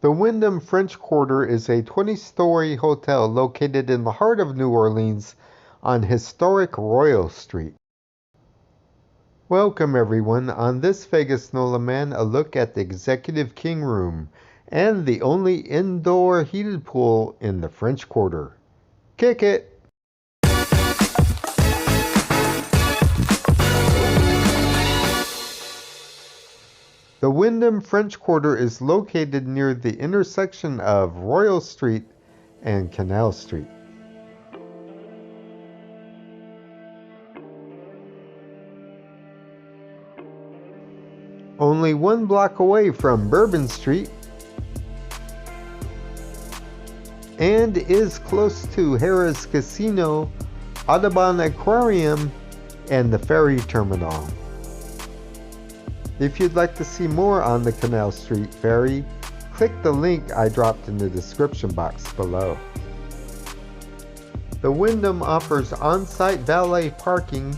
The Wyndham French Quarter is a 20-story hotel located in the heart of New Orleans on historic Royal Street. Welcome everyone. On this Vegas Nola Man, a look at the Executive King Room and the only indoor heated pool in the French Quarter. Kick it! The Wyndham French Quarter is located near the intersection of Royal Street and Canal Street. Only 1 block away from Bourbon Street, and is close to Harrah's Casino, Audubon Aquarium, and the ferry terminal. If you'd like to see more on the Canal Street Ferry, click the link I dropped in the description box below. The Wyndham offers on-site valet parking,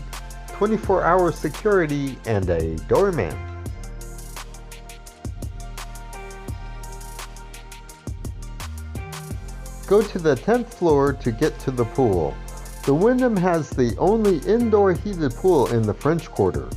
24-hour security, and a doorman. Go to the 10th floor to get to the pool. The Wyndham has the only indoor heated pool in the French Quarter.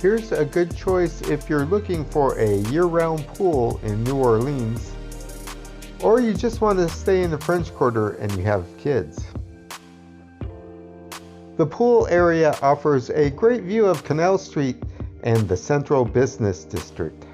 Here's a good choice if you're looking for a year-round pool in New Orleans, or you just want to stay in the French Quarter and you have kids. The pool area offers a great view of Canal Street and the Central Business District.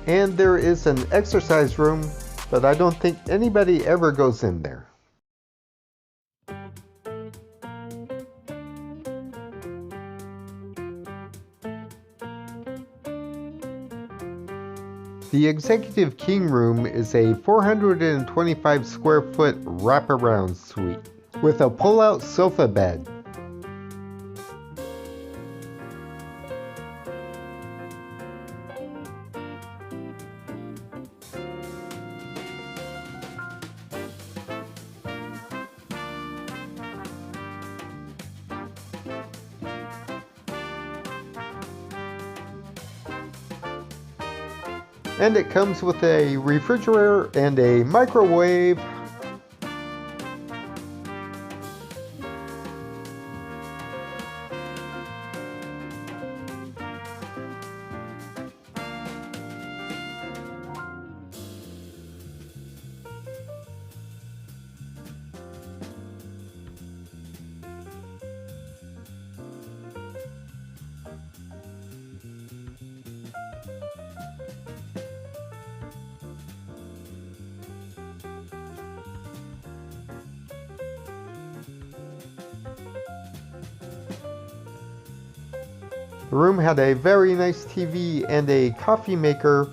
And there is an exercise room, but I don't think anybody ever goes in there. The Executive King Room is a 425 square foot wraparound suite with a pull-out sofa bed. And it comes with a refrigerator and a microwave. The room had a very nice TV and a coffee maker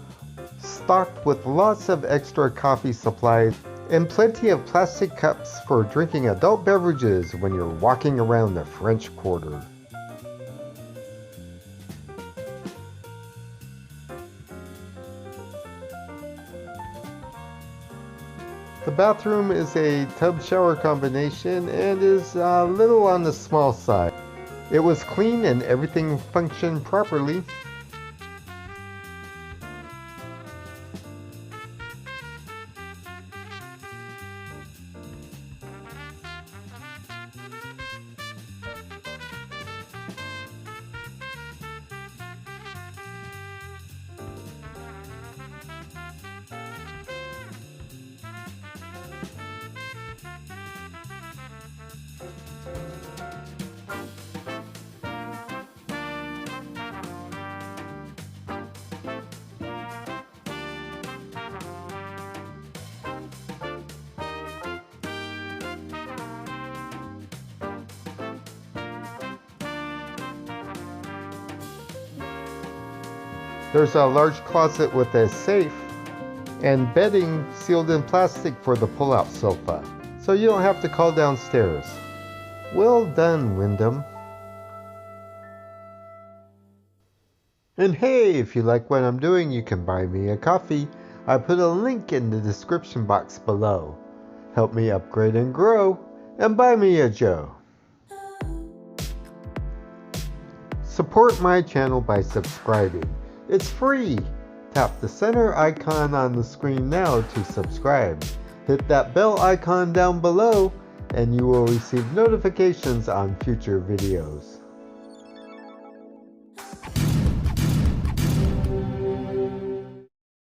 stocked with lots of extra coffee supplies and plenty of plastic cups for drinking adult beverages when you're walking around the French Quarter. The bathroom is a tub shower combination and is a little on the small side. It was clean and everything functioned properly. There's a large closet with a safe and bedding sealed in plastic for the pull-out sofa, so you don't have to call downstairs. Well done, Wyndham. And hey, if you like what I'm doing, you can buy me a coffee. I put a link in the description box below. Help me upgrade and grow, and buy me a Joe. Support my channel by subscribing. It's free. Tap the center icon on the screen now to subscribe. Hit that bell icon down below, and you will receive notifications on future videos.